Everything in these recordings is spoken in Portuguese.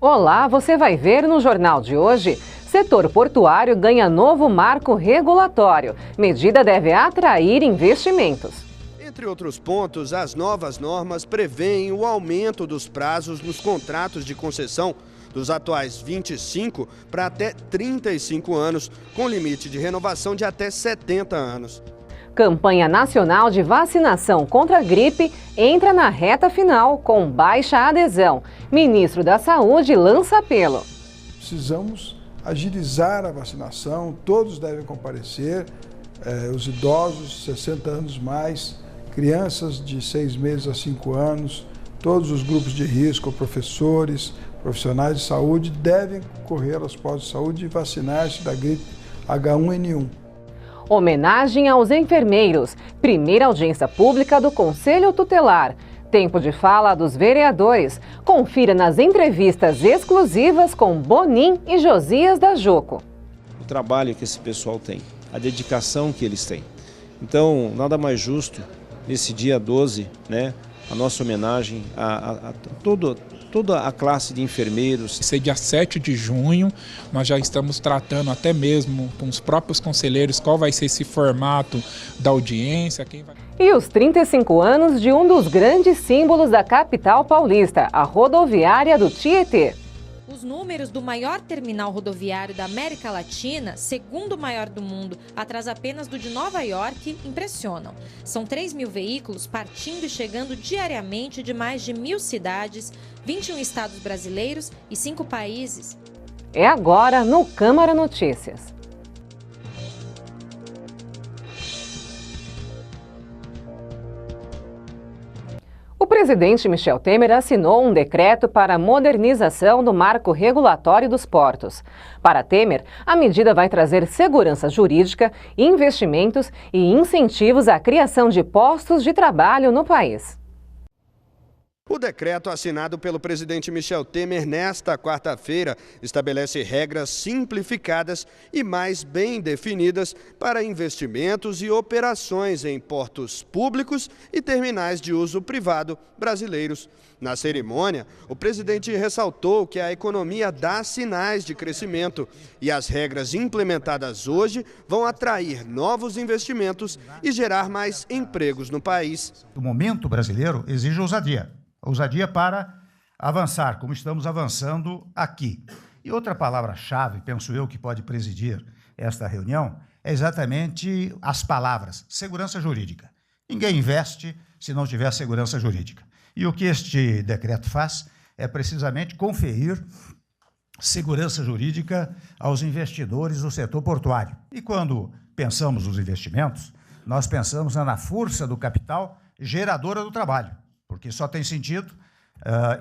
Olá, você vai ver no Jornal de hoje. Setor portuário ganha novo marco regulatório. Medida deve atrair investimentos. Entre outros pontos, as novas normas prevêem o aumento dos prazos nos contratos de concessão dos atuais 25 para até 35 anos, com limite de renovação de até 70 anos. Campanha nacional de vacinação contra a gripe entra na reta final com baixa adesão. Ministro da Saúde lança apelo. Precisamos agilizar a vacinação, todos devem comparecer, os idosos, 60 anos mais, crianças de 6 meses a 5 anos, todos os grupos de risco, professores, profissionais de saúde devem correr aos postos de saúde e vacinar-se da gripe H1N1. Homenagem aos enfermeiros. Primeira audiência pública do Conselho Tutelar. Tempo de fala dos vereadores. Confira nas entrevistas exclusivas com Bonin e Josias da Joco. O trabalho que esse pessoal tem, a dedicação que eles têm. Então, nada mais justo, nesse dia 12, né, a nossa homenagem a toda a classe de enfermeiros. Esse dia 7 de junho, nós já estamos tratando até mesmo com os próprios conselheiros qual vai ser esse formato da audiência. E os 35 anos de um dos grandes símbolos da capital paulista, a rodoviária do Tietê. Os números do maior terminal rodoviário da América Latina, segundo maior do mundo, atrás apenas do de Nova York, impressionam. São 3.000 veículos partindo e chegando diariamente de mais de 1.000 cidades, 21 estados brasileiros e 5 países. É agora no Câmara Notícias. O presidente Michel Temer assinou um decreto para a modernização do marco regulatório dos portos. Para Temer, a medida vai trazer segurança jurídica, investimentos e incentivos à criação de postos de trabalho no país. O decreto assinado pelo presidente Michel Temer nesta quarta-feira estabelece regras simplificadas e mais bem definidas para investimentos e operações em portos públicos e terminais de uso privado brasileiros. Na cerimônia, o presidente ressaltou que a economia dá sinais de crescimento e as regras implementadas hoje vão atrair novos investimentos e gerar mais empregos no país. O momento brasileiro exige ousadia. Ousadia para avançar, como estamos avançando aqui. E outra palavra-chave, penso eu, que pode presidir esta reunião, é exatamente as palavras segurança jurídica. Ninguém investe se não tiver segurança jurídica. E o que este decreto faz é precisamente conferir segurança jurídica aos investidores do setor portuário. E quando pensamos nos investimentos, nós pensamos na força do capital geradora do trabalho. Porque só tem sentido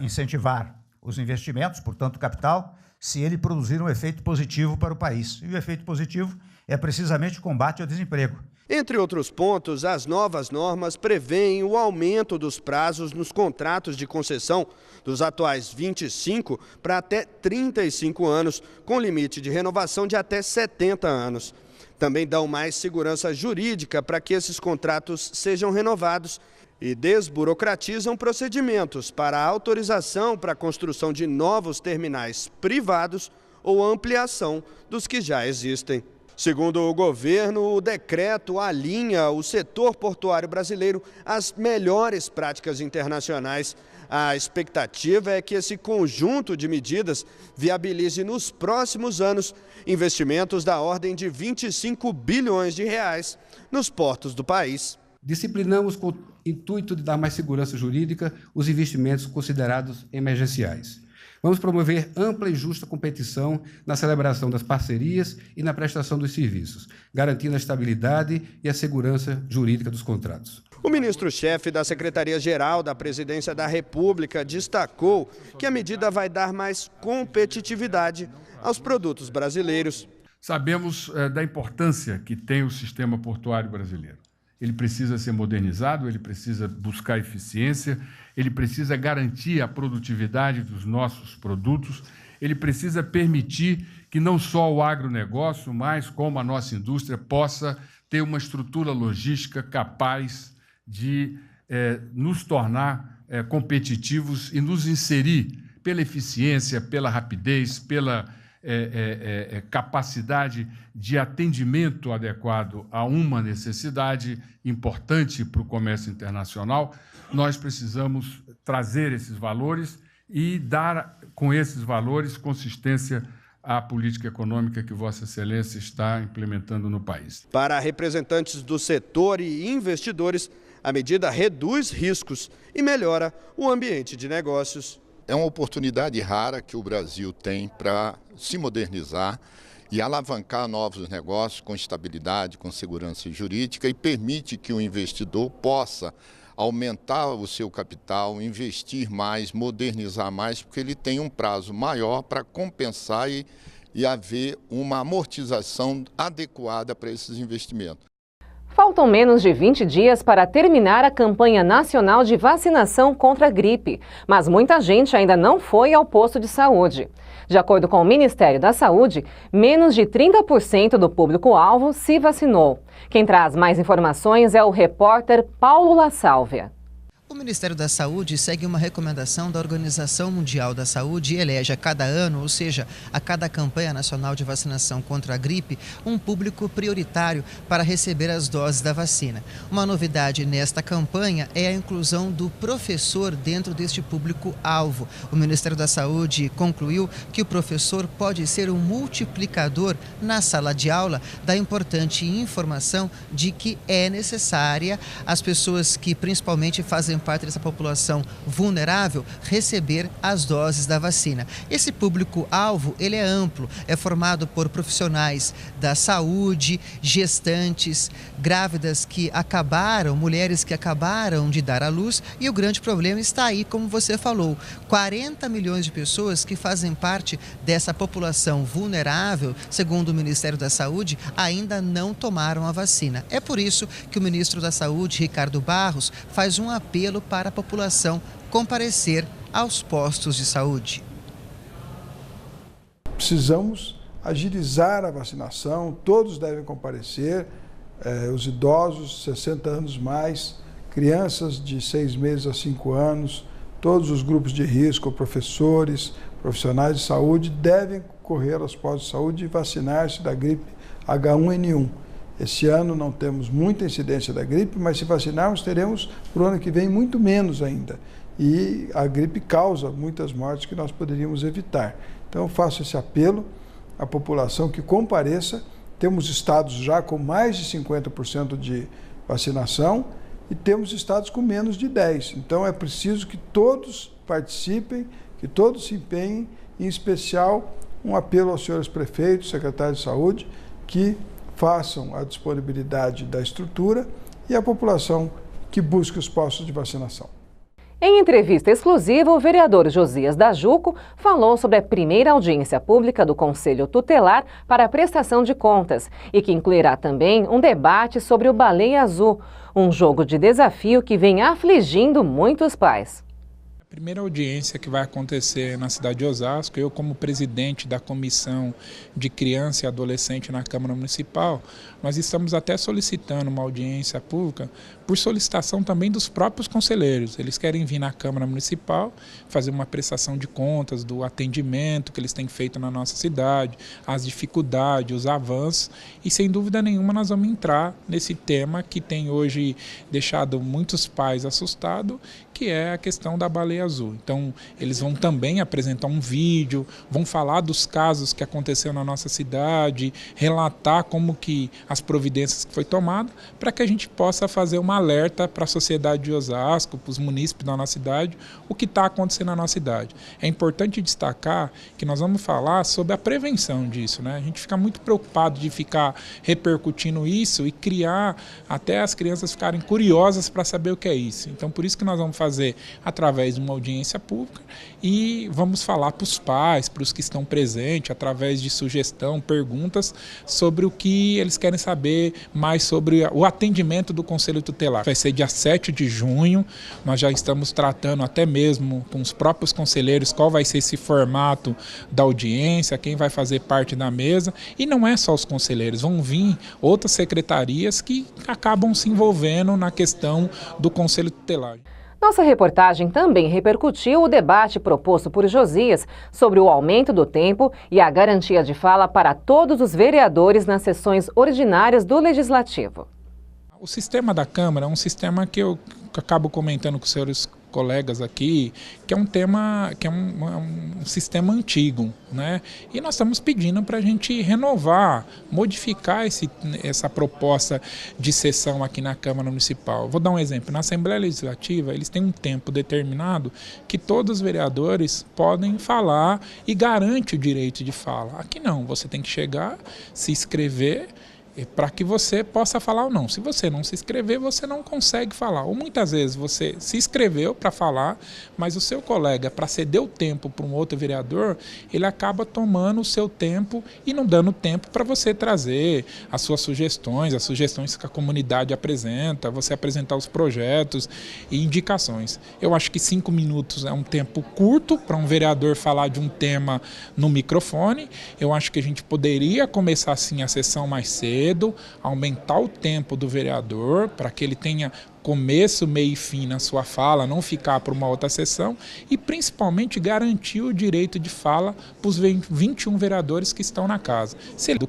incentivar os investimentos, portanto, o capital, se ele produzir um efeito positivo para o país. E o efeito positivo é precisamente o combate ao desemprego. Entre outros pontos, as novas normas prevêem o aumento dos prazos nos contratos de concessão dos atuais 25 para até 35 anos, com limite de renovação de até 70 anos. Também dão mais segurança jurídica para que esses contratos sejam renovados e desburocratizam procedimentos para a autorização para a construção de novos terminais privados ou ampliação dos que já existem. Segundo o governo, o decreto alinha o setor portuário brasileiro às melhores práticas internacionais. A expectativa é que esse conjunto de medidas viabilize nos próximos anos investimentos da ordem de 25 bilhões de reais nos portos do país. Disciplinamos com o intuito de dar mais segurança jurídica os investimentos considerados emergenciais. Vamos promover ampla e justa competição na celebração das parcerias e na prestação dos serviços, garantindo a estabilidade e a segurança jurídica dos contratos. O ministro-chefe da Secretaria-Geral da Presidência da República destacou que a medida vai dar mais competitividade aos produtos brasileiros. Sabemos da importância que tem o sistema portuário brasileiro. Ele precisa ser modernizado, ele precisa buscar eficiência, ele precisa garantir a produtividade dos nossos produtos, ele precisa permitir que não só o agronegócio, mas como a nossa indústria possa ter uma estrutura logística capaz de nos tornar competitivos e nos inserir pela eficiência, pela rapidez, pela capacidade de atendimento adequado a uma necessidade importante para o comércio internacional, nós precisamos trazer esses valores e dar, com esses valores, consistência à política econômica que Vossa Excelência está implementando no país. Para representantes do setor e investidores, a medida reduz riscos e melhora o ambiente de negócios. É uma oportunidade rara que o Brasil tem para se modernizar e alavancar novos negócios com estabilidade, com segurança jurídica e permite que o investidor possa aumentar o seu capital, investir mais, modernizar mais, porque ele tem um prazo maior para compensar e haver uma amortização adequada para esses investimentos. Faltam menos de 20 dias para terminar a campanha nacional de vacinação contra a gripe, mas muita gente ainda não foi ao posto de saúde. De acordo com o Ministério da Saúde, menos de 30% do público-alvo se vacinou. Quem traz mais informações é o repórter Paulo La Sálvia. O Ministério da Saúde segue uma recomendação da Organização Mundial da Saúde e elege a cada ano, ou seja, a cada campanha nacional de vacinação contra a gripe, um público prioritário para receber as doses da vacina. Uma novidade nesta campanha é a inclusão do professor dentro deste público-alvo. O Ministério da Saúde concluiu que o professor pode ser um multiplicador na sala de aula da importante informação de que é necessária as pessoas que principalmente fazem parte dessa população vulnerável receber as doses da vacina. Esse público-alvo, ele é amplo, é formado por profissionais da saúde, gestantes, grávidas que acabaram, mulheres que acabaram de dar à luz, e o grande problema está aí, como você falou, 40 milhões de pessoas que fazem parte dessa população vulnerável, segundo o Ministério da Saúde, ainda não tomaram a vacina. É por isso que o ministro da Saúde, Ricardo Barros, faz um apelo para a população comparecer aos postos de saúde. Precisamos agilizar a vacinação, todos devem comparecer, os idosos, 60 anos mais, crianças de 6 meses a 5 anos, todos os grupos de risco, professores, profissionais de saúde, devem correr aos postos de saúde e vacinar-se da gripe H1N1. Esse ano não temos muita incidência da gripe, mas se vacinarmos teremos para o ano que vem muito menos ainda. E a gripe causa muitas mortes que nós poderíamos evitar. Então eu faço esse apelo à população que compareça. Temos estados já com mais de 50% de vacinação e temos estados com menos de 10%. Então é preciso que todos participem, que todos se empenhem, em especial um apelo aos senhores prefeitos, secretários de saúde, que façam a disponibilidade da estrutura e a população que busque os postos de vacinação. Em entrevista exclusiva, o vereador Josias da Juco falou sobre a primeira audiência pública do Conselho Tutelar para a prestação de contas e que incluirá também um debate sobre o Baleia Azul, um jogo de desafio que vem afligindo muitos pais. A primeira audiência que vai acontecer na cidade de Osasco, eu como presidente da Comissão de Criança e Adolescente na Câmara Municipal, nós estamos até solicitando uma audiência pública por solicitação também dos próprios conselheiros. Eles querem vir na Câmara Municipal, fazer uma prestação de contas do atendimento que eles têm feito na nossa cidade, as dificuldades, os avanços, e sem dúvida nenhuma nós vamos entrar nesse tema que tem hoje deixado muitos pais assustados, que é a questão da baleia azul. Então, eles vão também apresentar um vídeo, vão falar dos casos que aconteceram na nossa cidade, relatar como que as providências que foi tomada, para que a gente possa fazer uma alerta para a sociedade de Osasco, para os munícipes da nossa cidade, o que está acontecendo na nossa cidade. É importante destacar que nós vamos falar sobre a prevenção disso, né? A gente fica muito preocupado de ficar repercutindo isso e criar até as crianças ficarem curiosas para saber o que é isso. Então, por isso que nós vamos fazer através de uma audiência pública e vamos falar para os pais, para os que estão presentes, através de sugestão, perguntas sobre o que eles querem saber mais sobre o atendimento do Conselho Tutelar. Vai ser dia 7 de junho, nós já estamos tratando até mesmo com os próprios conselheiros qual vai ser esse formato da audiência, quem vai fazer parte da mesa, e não é só os conselheiros, vão vir outras secretarias que acabam se envolvendo na questão do Conselho Tutelar. Nossa reportagem também repercutiu o debate proposto por Josias sobre o aumento do tempo e a garantia de fala para todos os vereadores nas sessões ordinárias do Legislativo. O sistema da Câmara é um sistema que eu acabo comentando com os senhores colegas aqui, que é um tema, que é um sistema antigo, né? E nós estamos pedindo para a gente renovar, modificar essa proposta de sessão aqui na Câmara Municipal. Vou dar um exemplo. Na Assembleia Legislativa, eles têm um tempo determinado que todos os vereadores podem falar e garante o direito de fala. Aqui não, você tem que chegar, se inscrever, para que você possa falar ou não. Se você não se inscrever, você não consegue falar. Ou muitas vezes você se inscreveu para falar, mas o seu colega, para ceder o tempo para um outro vereador, ele acaba tomando o seu tempo e não dando tempo para você trazer as suas sugestões, as sugestões que a comunidade apresenta, você apresentar os projetos e indicações. Eu acho que 5 minutos é um tempo curto para um vereador falar de um tema no microfone. Eu acho que a gente poderia começar assim a sessão mais cedo, aumentar o tempo do vereador para que ele tenha começo, meio e fim na sua fala, não ficar para uma outra sessão e principalmente garantir o direito de fala para os 21 vereadores que estão na casa.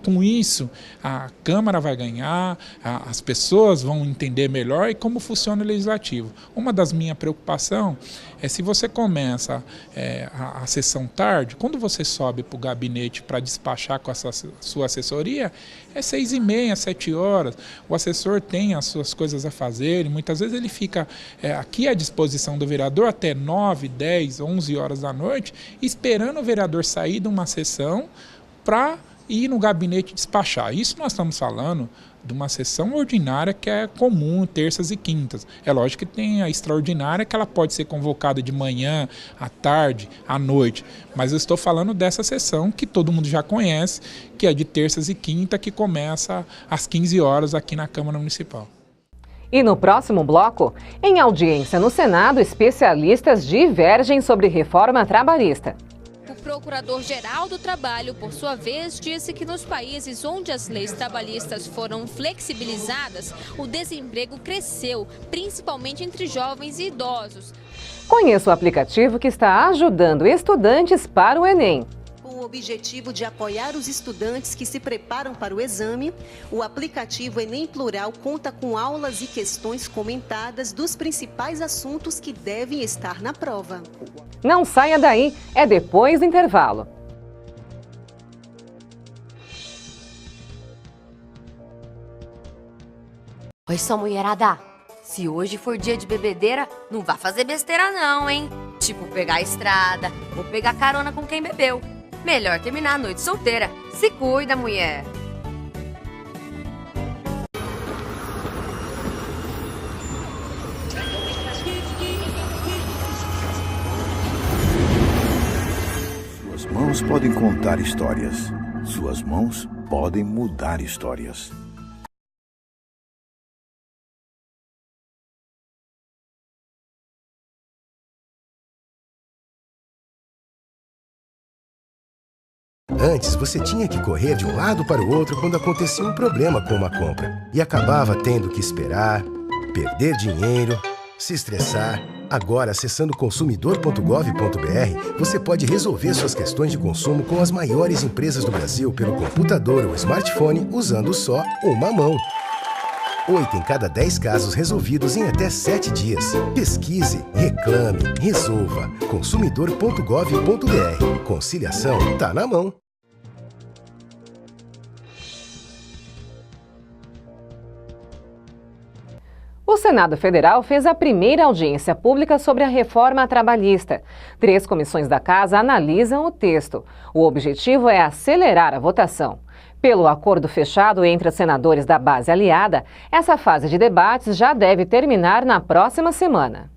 Com isso, a Câmara vai ganhar, as pessoas vão entender melhor e como funciona o Legislativo. Uma das minhas preocupações é se você começa a sessão tarde, quando você sobe para o gabinete para despachar com a sua assessoria, é 6h30, 7 horas, o assessor tem as suas coisas a fazer, muitas vezes ele fica aqui à disposição do vereador até 9, 10, 11 horas da noite, esperando o vereador sair de uma sessão para ir no gabinete despachar. Isso nós estamos falando de uma sessão ordinária que é comum, terças e quintas. É lógico que tem a extraordinária que ela pode ser convocada de manhã, à tarde, à noite. Mas eu estou falando dessa sessão que todo mundo já conhece, que é de terças e quinta, que começa às 15 horas aqui na Câmara Municipal. E no próximo bloco, em audiência no Senado, especialistas divergem sobre reforma trabalhista. O Procurador-Geral do Trabalho, por sua vez, disse que nos países onde as leis trabalhistas foram flexibilizadas, o desemprego cresceu, principalmente entre jovens e idosos. Conheça o aplicativo que está ajudando estudantes para o Enem. Com o objetivo de apoiar os estudantes que se preparam para o exame, o aplicativo Enem Plural conta com aulas e questões comentadas dos principais assuntos que devem estar na prova. Não saia daí, é depois do intervalo. Oi, só mulherada. Se hoje for dia de bebedeira, não vá fazer besteira não, hein? Tipo pegar a estrada ou pegar carona com quem bebeu. Melhor terminar a noite solteira. Se cuida, mulher. Suas mãos podem contar histórias. Suas mãos podem mudar histórias. Antes, você tinha que correr de um lado para o outro quando acontecia um problema com uma compra. E acabava tendo que esperar, perder dinheiro, se estressar. Agora, acessando consumidor.gov.br, você pode resolver suas questões de consumo com as maiores empresas do Brasil pelo computador ou smartphone usando só uma mão. 8 em cada 10 casos resolvidos em até 7 dias. Pesquise, reclame, resolva. Consumidor.gov.br. Conciliação tá na mão. O Senado Federal fez a primeira audiência pública sobre a reforma trabalhista. 3 comissões da Casa analisam o texto. O objetivo é acelerar a votação. Pelo acordo fechado entre os senadores da base aliada, essa fase de debates já deve terminar na próxima semana.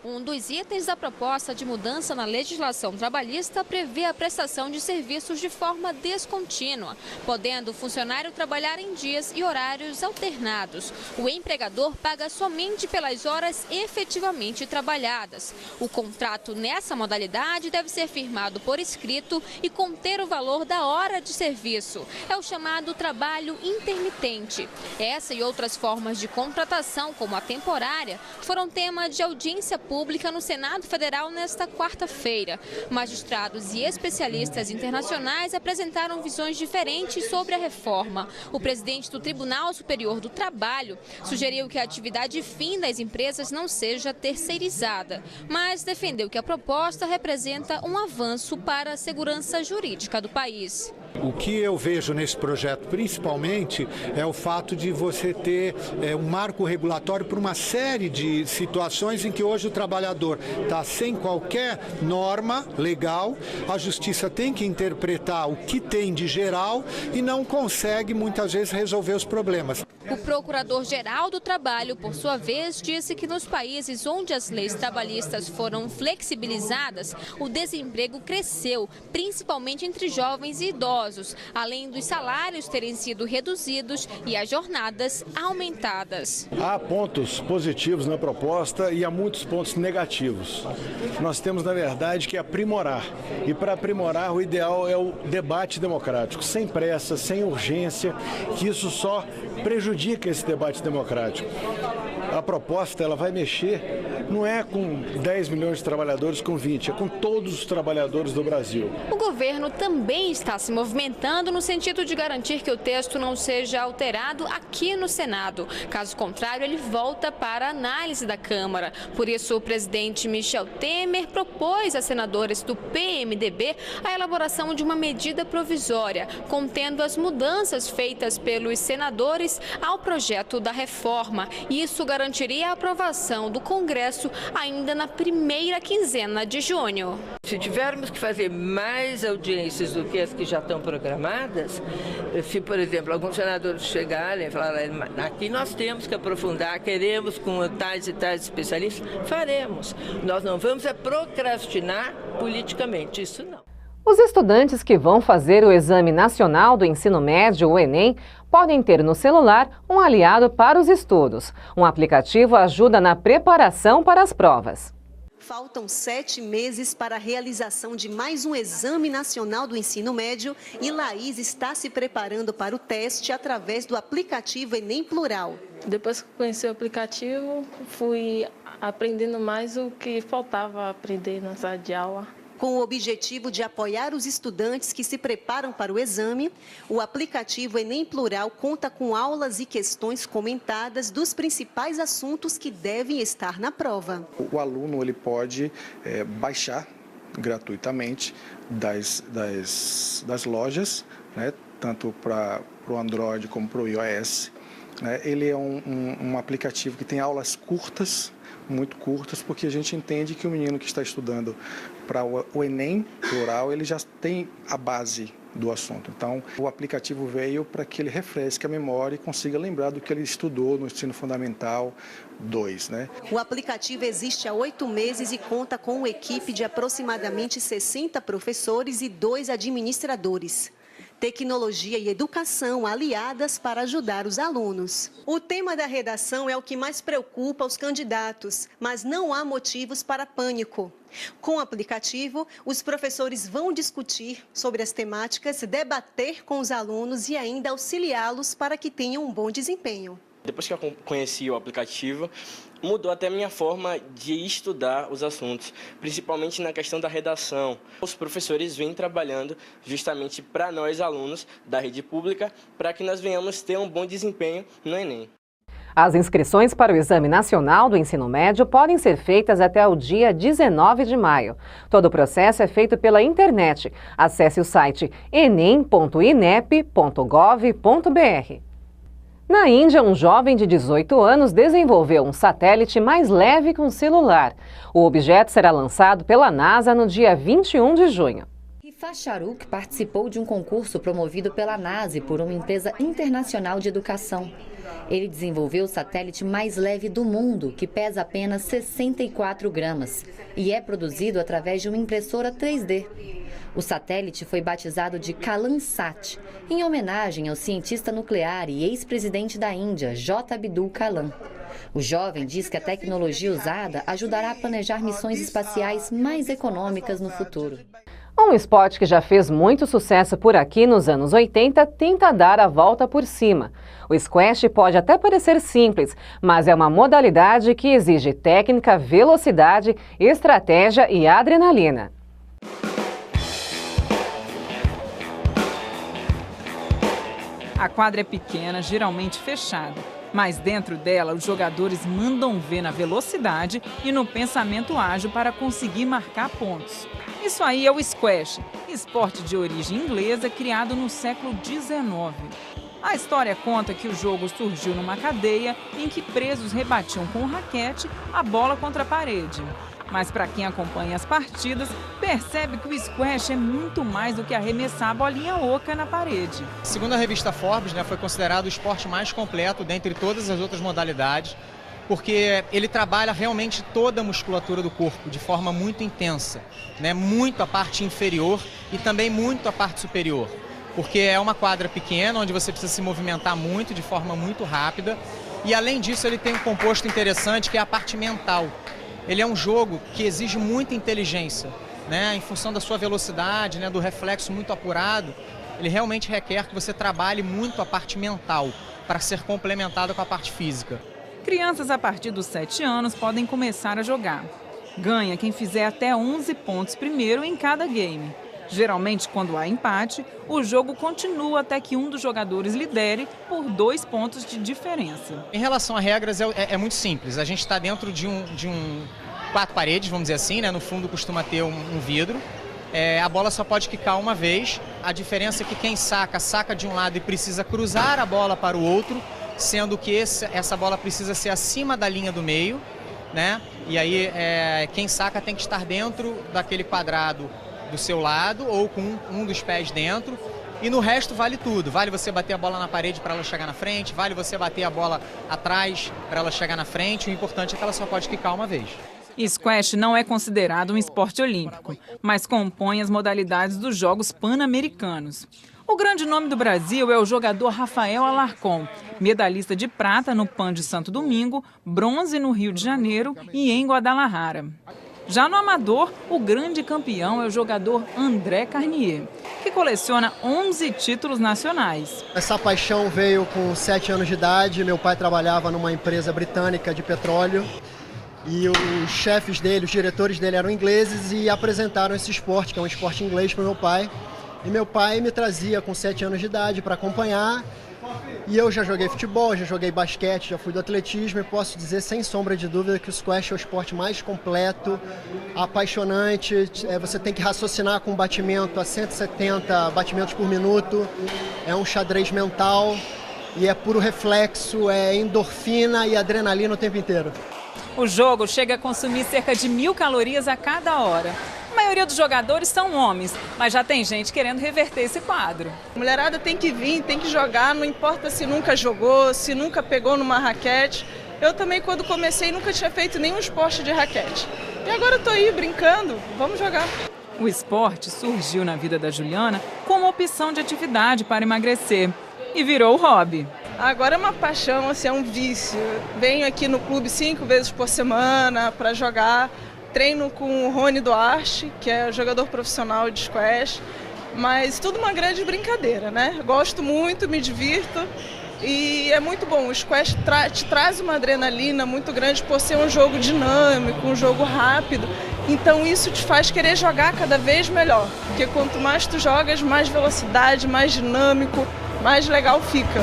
Um dos itens da proposta de mudança na legislação trabalhista prevê a prestação de serviços de forma descontínua, podendo o funcionário trabalhar em dias e horários alternados. O empregador paga somente pelas horas efetivamente trabalhadas. O contrato nessa modalidade deve ser firmado por escrito e conter o valor da hora de serviço. É o chamado trabalho intermitente. Essa e outras formas de contratação, como a temporária, foram tema de audiência pública Pública no Senado Federal nesta quarta-feira. Magistrados e especialistas internacionais apresentaram visões diferentes sobre a reforma. O presidente do Tribunal Superior do Trabalho sugeriu que a atividade fim das empresas não seja terceirizada, mas defendeu que a proposta representa um avanço para a segurança jurídica do país. O que eu vejo nesse projeto, principalmente, é o fato de você ter um marco regulatório para uma série de situações em que hoje o trabalhador está sem qualquer norma legal, a justiça tem que interpretar o que tem de geral e não consegue, muitas vezes, resolver os problemas. O Procurador-Geral do Trabalho, por sua vez, disse que nos países onde as leis trabalhistas foram flexibilizadas, o desemprego cresceu, principalmente entre jovens e idosos, além dos salários terem sido reduzidos e as jornadas aumentadas. Há pontos positivos na proposta e há muitos pontos negativos. Nós temos, na verdade, que aprimorar. E para aprimorar, o ideal é o debate democrático, sem pressa, sem urgência, que isso só prejudica esse debate democrático. A proposta ela vai mexer, não é com 10 milhões de trabalhadores, com 20, é com todos os trabalhadores do Brasil. O governo também está se movimentando no sentido de garantir que o texto não seja alterado aqui no Senado. Caso contrário, ele volta para a análise da Câmara. Por isso, o presidente Michel Temer propôs a senadores do PMDB a elaboração de uma medida provisória, contendo as mudanças feitas pelos senadores ao projeto da reforma. Isso garantiria a aprovação do Congresso ainda na primeira quinzena de junho. Se tivermos que fazer mais audiências do que as que já estão programadas, se, por exemplo, alguns senadores chegarem e falarem, aqui nós temos que aprofundar, queremos com tais e tais especialistas, faremos. Nós não vamos procrastinar politicamente, isso não. Os estudantes que vão fazer o Exame Nacional do Ensino Médio, o Enem, podem ter no celular um aliado para os estudos. Um aplicativo ajuda na preparação para as provas. Faltam 7 meses para a realização de mais um Exame Nacional do Ensino Médio e Laís está se preparando para o teste através do aplicativo Enem Plural. Depois que conheci o aplicativo, fui aprendendo mais o que faltava aprender na sala de aula. Com o objetivo de apoiar os estudantes que se preparam para o exame, o aplicativo Enem Plural conta com aulas e questões comentadas dos principais assuntos que devem estar na prova. O aluno ele pode baixar gratuitamente das lojas, né, tanto para o Android como para o iOS. Né. Ele é um aplicativo que tem aulas curtas, muito curtas, porque a gente entende que o menino que está estudando para o Enem Plural, ele já tem a base do assunto. Então, o aplicativo veio para que ele refresque a memória e consiga lembrar do que ele estudou no ensino fundamental 2, né? O aplicativo existe há 8 meses e conta com uma equipe de aproximadamente 60 professores e 2 administradores. Tecnologia e educação aliadas para ajudar os alunos. O tema da redação é o que mais preocupa os candidatos, mas não há motivos para pânico. Com o aplicativo, os professores vão discutir sobre as temáticas, debater com os alunos e ainda auxiliá-los para que tenham um bom desempenho. Depois que eu conheci o aplicativo, mudou até a minha forma de estudar os assuntos, principalmente na questão da redação. Os professores vêm trabalhando justamente para nós, alunos da rede pública, para que nós venhamos ter um bom desempenho no Enem. As inscrições para o Exame Nacional do Ensino Médio podem ser feitas até o dia 19 de maio. Todo o processo é feito pela internet. Acesse o site enem.inep.gov.br. Na Índia, um jovem de 18 anos desenvolveu um satélite mais leve que um celular. O objeto será lançado pela NASA no dia 21 de junho. Rifa Charuk participou de um concurso promovido pela NASA por uma empresa internacional de educação. Ele desenvolveu o satélite mais leve do mundo, que pesa apenas 64 gramas, e é produzido através de uma impressora 3D. O satélite foi batizado de Kalan-Sat, em homenagem ao cientista nuclear e ex-presidente da Índia, J. Abdul Kalam. O jovem diz que a tecnologia usada ajudará a planejar missões espaciais mais econômicas no futuro. Um esporte que já fez muito sucesso por aqui nos anos 80 tenta dar a volta por cima. O squash pode até parecer simples, mas é uma modalidade que exige técnica, velocidade, estratégia e adrenalina. A quadra é pequena, geralmente fechada, mas dentro dela os jogadores mandam ver na velocidade e no pensamento ágil para conseguir marcar pontos. Isso aí é o squash, esporte de origem inglesa criado no século XIX. A história conta que o jogo surgiu numa cadeia em que presos rebatiam com raquete a bola contra a parede. Mas para quem acompanha as partidas, percebe que o squash é muito mais do que arremessar a bolinha oca na parede. Segundo a revista Forbes, foi considerado o esporte mais completo dentre todas as outras modalidades, porque ele trabalha realmente toda a musculatura do corpo de forma muito intensa, muito a parte inferior e também muito a parte superior, porque é uma quadra pequena onde você precisa se movimentar muito, de forma muito rápida, e além disso ele tem um composto interessante que é a parte mental. Ele é um jogo que exige muita inteligência, em função da sua velocidade, do reflexo muito apurado, ele realmente requer que você trabalhe muito a parte mental para ser complementada com a parte física. Crianças a partir dos 7 anos podem começar a jogar. Ganha quem fizer até 11 pontos primeiro em cada game. Geralmente, quando há empate, o jogo continua até que um dos jogadores lidere por 2 pontos de diferença. Em relação a regras, é muito simples. A gente está dentro de um 4 paredes, vamos dizer assim, no fundo costuma ter um vidro. A bola só pode quicar uma vez. A diferença é que quem saca de um lado e precisa cruzar a bola para o outro, sendo que essa bola precisa ser acima da linha do meio, E aí quem saca tem que estar dentro daquele quadrado do seu lado ou com um dos pés dentro, e no resto vale tudo. Vale você bater a bola na parede para ela chegar na frente, vale você bater a bola atrás para ela chegar na frente, o importante é que ela só pode quicar uma vez. Squash não é considerado um esporte olímpico, mas compõe as modalidades dos Jogos Pan-Americanos. O grande nome do Brasil é o jogador Rafael Alarcón, medalhista de prata no Pan de Santo Domingo, bronze no Rio de Janeiro e em Guadalajara. Já no amador, o grande campeão é o jogador André Carnier, que coleciona 11 títulos nacionais. Essa paixão veio com 7 anos de idade. Meu pai trabalhava numa empresa britânica de petróleo e os chefes dele, os diretores dele eram ingleses e apresentaram esse esporte, que é um esporte inglês, para o meu pai. E meu pai me trazia com 7 anos de idade para acompanhar. E eu já joguei futebol, já joguei basquete, já fui do atletismo e posso dizer sem sombra de dúvida que o squash é o esporte mais completo, apaixonante. Você tem que raciocinar com um batimento a 170 batimentos por minuto, é um xadrez mental e é puro reflexo, é endorfina e adrenalina o tempo inteiro. O jogo chega a consumir cerca de 1.000 calorias a cada hora. A maioria dos jogadores são homens, mas já tem gente querendo reverter esse quadro. A mulherada tem que vir, tem que jogar, não importa se nunca jogou, se nunca pegou numa raquete. Eu também, quando comecei, nunca tinha feito nenhum esporte de raquete. E agora eu tô aí brincando, vamos jogar. O esporte surgiu na vida da Juliana como opção de atividade para emagrecer e virou hobby. Agora é uma paixão, é um vício. Venho aqui no clube 5 vezes por semana para jogar. Treino com o Rony Duarte, que é jogador profissional de squash, mas tudo uma grande brincadeira, Gosto muito, me divirto e é muito bom. O squash te traz uma adrenalina muito grande por ser um jogo dinâmico, um jogo rápido, então isso te faz querer jogar cada vez melhor, porque quanto mais tu jogas, mais velocidade, mais dinâmico, mais legal fica.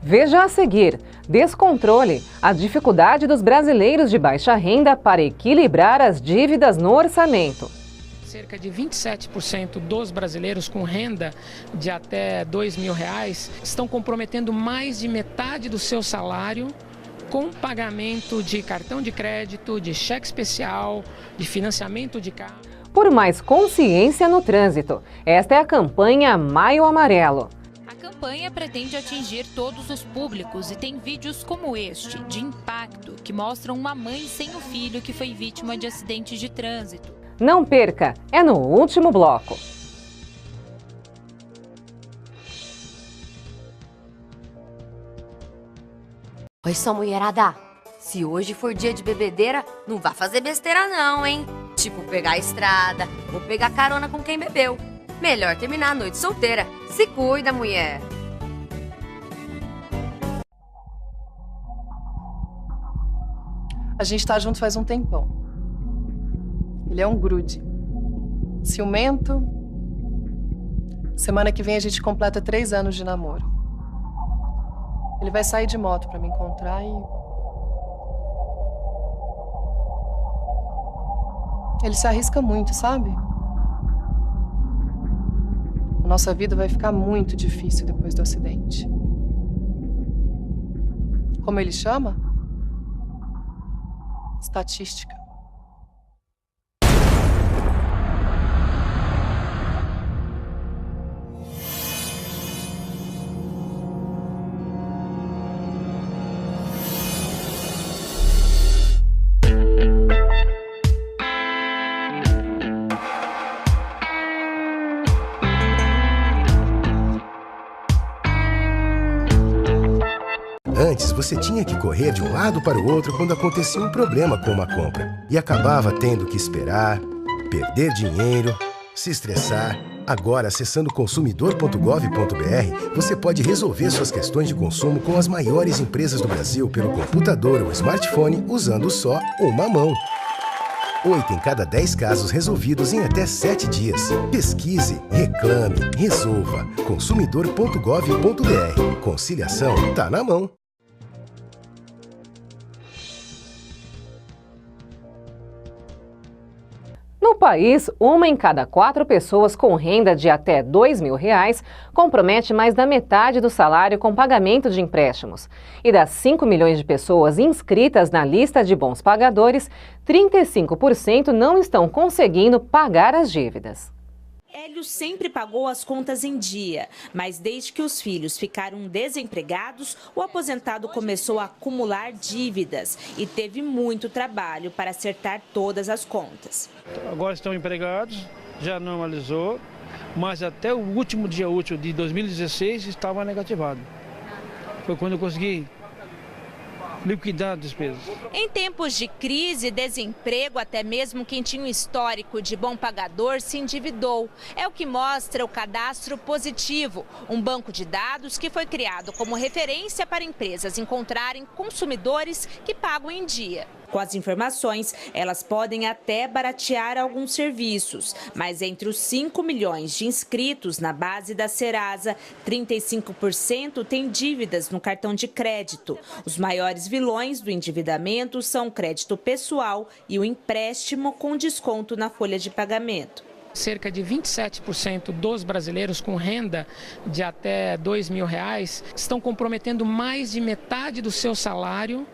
Veja a seguir: descontrole, a dificuldade dos brasileiros de baixa renda para equilibrar as dívidas no orçamento. Cerca de 27% dos brasileiros com renda de até R$2.000 estão comprometendo mais de metade do seu salário com pagamento de cartão de crédito, de cheque especial, de financiamento de carro. Por mais consciência no trânsito, esta é a campanha Maio Amarelo. A campanha pretende atingir todos os públicos e tem vídeos como este, de impacto, que mostram uma mãe sem o filho que foi vítima de acidente de trânsito. Não perca, é no último bloco. Oi, só mulherada. Se hoje for dia de bebedeira, não vá fazer besteira não, hein? Tipo pegar a estrada ou pegar carona com quem bebeu. Melhor terminar a noite solteira. Se cuida, mulher. A gente tá junto faz um tempão. Ele é um grude. Ciumento. Semana que vem a gente completa 3 anos de namoro. Ele vai sair de moto pra me encontrar e... ele se arrisca muito, sabe? A nossa vida vai ficar muito difícil depois do acidente. Como ele chama? Estatística. Antes, você tinha que correr de um lado para o outro quando acontecia um problema com uma compra. E acabava tendo que esperar, perder dinheiro, se estressar. Agora, acessando consumidor.gov.br, você pode resolver suas questões de consumo com as maiores empresas do Brasil pelo computador ou smartphone usando só uma mão. 8 em cada 10 casos resolvidos em até 7 dias. Pesquise, reclame, resolva. Consumidor.gov.br. Conciliação tá na mão. No país, 1 em cada 4 pessoas com renda de até R$ 2.000 compromete mais da metade do salário com pagamento de empréstimos. E das 5 milhões de pessoas inscritas na lista de bons pagadores, 35% não estão conseguindo pagar as dívidas. Hélio sempre pagou as contas em dia, mas desde que os filhos ficaram desempregados, o aposentado começou a acumular dívidas e teve muito trabalho para acertar todas as contas. Agora estão empregados, já normalizou, mas até o último dia útil de 2016 estava negativado. Foi quando eu consegui liquidar despesas. Em tempos de crise e desemprego, até mesmo quem tinha um histórico de bom pagador se endividou. É o que mostra o Cadastro Positivo, um banco de dados que foi criado como referência para empresas encontrarem consumidores que pagam em dia. Com as informações, elas podem até baratear alguns serviços, mas entre os 5 milhões de inscritos na base da Serasa, 35% têm dívidas no cartão de crédito. Os maiores vilões do endividamento são o crédito pessoal e o empréstimo com desconto na folha de pagamento. Cerca de 27% dos brasileiros com renda de até R$ 2.000 estão comprometendo mais de metade do seu salário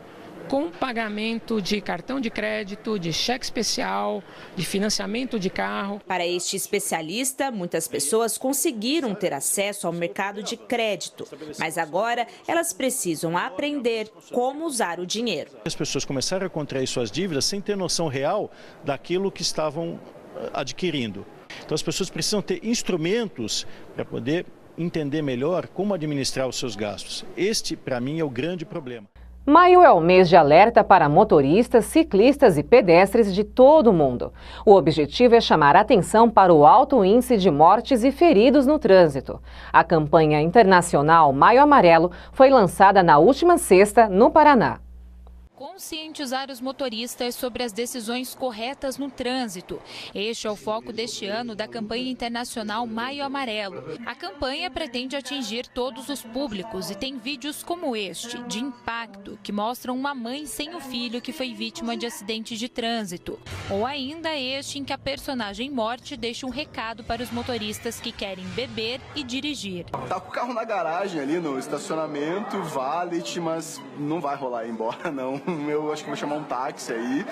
com pagamento de cartão de crédito, de cheque especial, de financiamento de carro. Para este especialista, muitas pessoas conseguiram ter acesso ao mercado de crédito, mas agora elas precisam aprender como usar o dinheiro. As pessoas começaram a contrair suas dívidas sem ter noção real daquilo que estavam adquirindo. Então as pessoas precisam ter instrumentos para poder entender melhor como administrar os seus gastos. Este, para mim, é o grande problema. Maio é o mês de alerta para motoristas, ciclistas e pedestres de todo o mundo. O objetivo é chamar a atenção para o alto índice de mortes e feridos no trânsito. A campanha internacional Maio Amarelo foi lançada na última sexta, no Paraná. Conscientizar os motoristas sobre as decisões corretas no trânsito. Este é o foco deste ano da campanha internacional Maio Amarelo. A campanha pretende atingir todos os públicos e tem vídeos como este, de impacto, que mostram uma mãe sem o filho que foi vítima de acidente de trânsito. Ou ainda este em que a personagem morte deixa um recado para os motoristas que querem beber e dirigir. Tá com o carro na garagem ali no estacionamento, valet, mas não vai rolar ir embora não. Eu acho que vou chamar um táxi aí.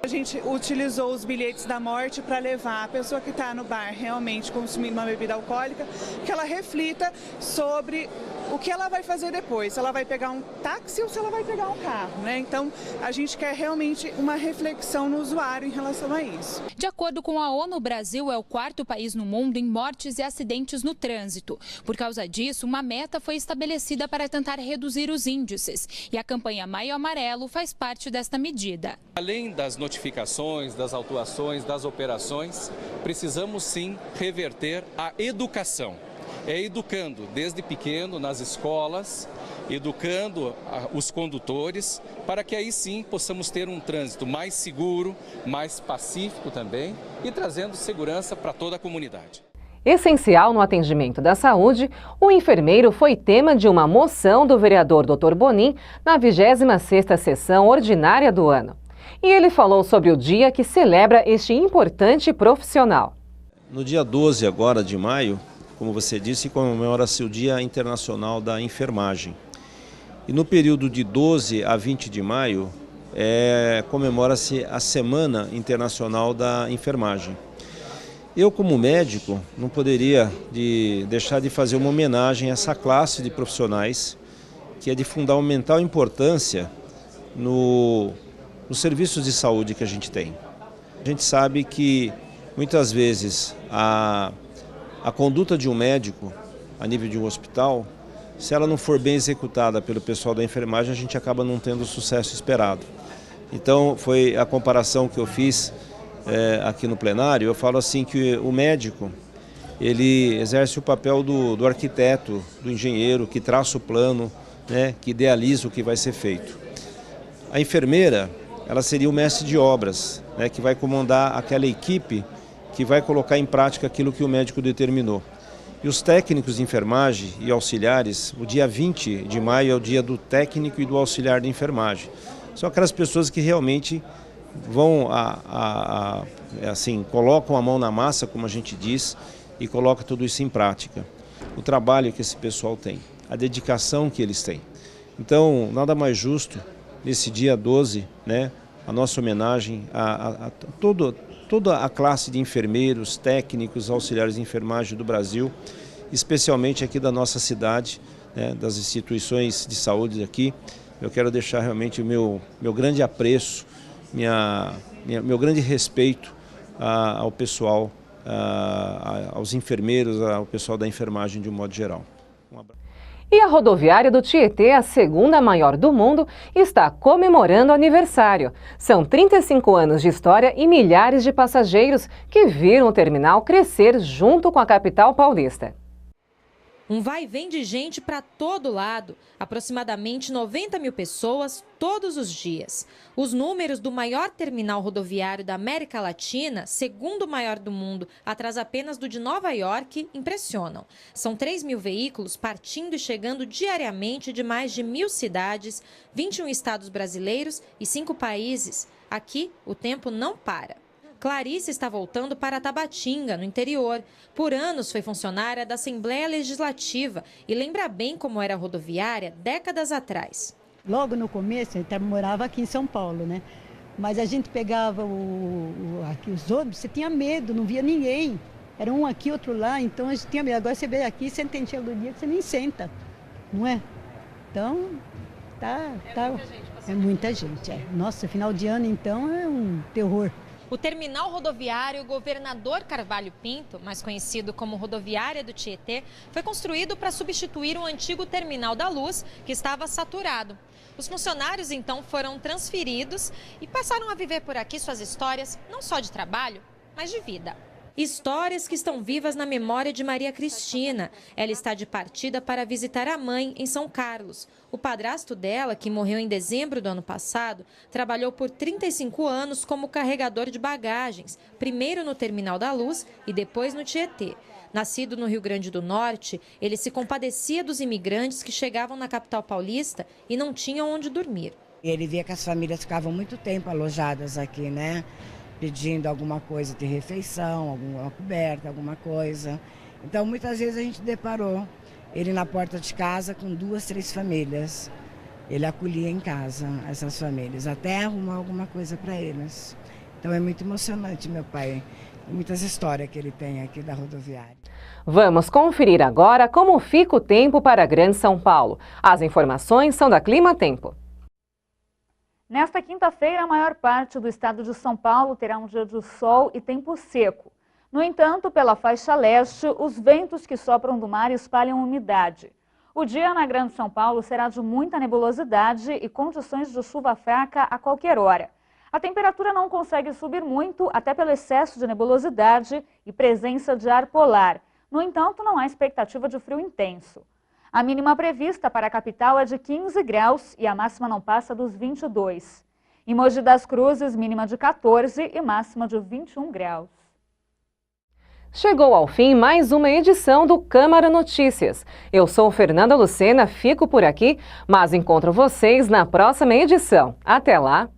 A gente utilizou os bilhetes da morte para levar a pessoa que está no bar realmente consumindo uma bebida alcoólica, que ela reflita sobre o que ela vai fazer depois, se ela vai pegar um táxi ou se ela vai pegar um carro, né? Então, a gente quer realmente uma reflexão no usuário em relação a isso. De acordo com a ONU, o Brasil é o 4º país no mundo em mortes e acidentes no trânsito. Por causa disso, uma meta foi estabelecida para tentar reduzir os índices. E a campanha Maio Amarelo faz parte desta medida. Além das notificações, das autuações, das operações, precisamos sim reverter a educação. É educando desde pequeno nas escolas, educando os condutores, para que aí sim possamos ter um trânsito mais seguro, mais pacífico também e trazendo segurança para toda a comunidade. Essencial no atendimento da saúde, o enfermeiro foi tema de uma moção do vereador Dr. Bonin na 26ª sessão ordinária do ano. E ele falou sobre o dia que celebra este importante profissional. No dia 12 agora de maio, como você disse, comemora-se o Dia Internacional da Enfermagem. E no período de 12 a 20 de maio, comemora-se a Semana Internacional da Enfermagem. Eu, como médico, não poderia deixar de fazer uma homenagem a essa classe de profissionais, que é de fundamental importância nos serviços de saúde que a gente tem. A gente sabe que, muitas vezes, a conduta de um médico, a nível de um hospital, se ela não for bem executada pelo pessoal da enfermagem, a gente acaba não tendo o sucesso esperado. Então, foi a comparação que eu fiz aqui no plenário. Eu falo assim que o médico, ele exerce o papel do arquiteto, do engenheiro, que traça o plano, né, que idealiza o que vai ser feito. A enfermeira, ela seria o mestre de obras, né, que vai comandar aquela equipe que vai colocar em prática aquilo que o médico determinou. E os técnicos de enfermagem e auxiliares, o dia 20 de maio é o dia do técnico e do auxiliar de enfermagem. São aquelas pessoas que realmente vão, colocam a mão na massa, como a gente diz, e colocam tudo isso em prática. O trabalho que esse pessoal tem, a dedicação que eles têm. Então, nada mais justo, nesse dia 12, né, a nossa homenagem a toda a classe de enfermeiros, técnicos, auxiliares de enfermagem do Brasil, especialmente aqui da nossa cidade, né, das instituições de saúde aqui. Eu quero deixar realmente o meu grande apreço, meu grande respeito ao pessoal, aos enfermeiros, ao pessoal da enfermagem de um modo geral. Um abraço. E a rodoviária do Tietê, a segunda maior do mundo, está comemorando aniversário. São 35 anos de história e milhares de passageiros que viram o terminal crescer junto com a capital paulista. Um vai e vem de gente para todo lado, aproximadamente 90 mil pessoas todos os dias. Os números do maior terminal rodoviário da América Latina, segundo maior do mundo, atrás apenas do de Nova York, impressionam. São 3 mil veículos partindo e chegando diariamente de mais de 1.000 cidades, 21 estados brasileiros e 5 países. Aqui, o tempo não para. Clarice está voltando para Tabatinga, no interior. Por anos foi funcionária da Assembleia Legislativa e lembra bem como era a rodoviária décadas atrás. Logo no começo, eu morava aqui em São Paulo, né? Mas a gente pegava aqui os ônibus, você tinha medo, não via ninguém. Era um aqui, outro lá, então a gente tinha medo. Agora você vê aqui, você tem chego do dia que você nem senta, não é? Então, é muita gente. Nossa, final de ano, então, é um terror. O terminal rodoviário Governador Carvalho Pinto, mais conhecido como Rodoviária do Tietê, foi construído para substituir um antigo terminal da Luz que estava saturado. Os funcionários então foram transferidos e passaram a viver por aqui suas histórias, não só de trabalho, mas de vida. Histórias que estão vivas na memória de Maria Cristina. Ela está de partida para visitar a mãe em São Carlos. O padrasto dela, que morreu em dezembro do ano passado, trabalhou por 35 anos como carregador de bagagens, primeiro no Terminal da Luz e depois no Tietê. Nascido no Rio Grande do Norte, ele se compadecia dos imigrantes que chegavam na capital paulista e não tinham onde dormir. Ele via que as famílias ficavam muito tempo alojadas aqui, né? Pedindo alguma coisa de refeição, alguma coberta, alguma coisa. Então, muitas vezes a gente deparou ele na porta de casa com 2, 3 famílias. Ele acolhia em casa essas famílias, até arrumar alguma coisa para eles. Então, é muito emocionante, meu pai muitas histórias que ele tem aqui da rodoviária. Vamos conferir agora como fica o tempo para a Grande São Paulo. As informações são da Clima Tempo. Nesta quinta-feira, a maior parte do estado de São Paulo terá um dia de sol e tempo seco. No entanto, pela faixa leste, os ventos que sopram do mar espalham umidade. O dia na Grande São Paulo será de muita nebulosidade e condições de chuva fraca a qualquer hora. A temperatura não consegue subir muito, até pelo excesso de nebulosidade e presença de ar polar. No entanto, não há expectativa de frio intenso. A mínima prevista para a capital é de 15 graus e a máxima não passa dos 22. Em Mogi das Cruzes, mínima de 14 e máxima de 21 graus. Chegou ao fim mais uma edição do Câmara Notícias. Eu sou Fernanda Lucena, fico por aqui, mas encontro vocês na próxima edição. Até lá!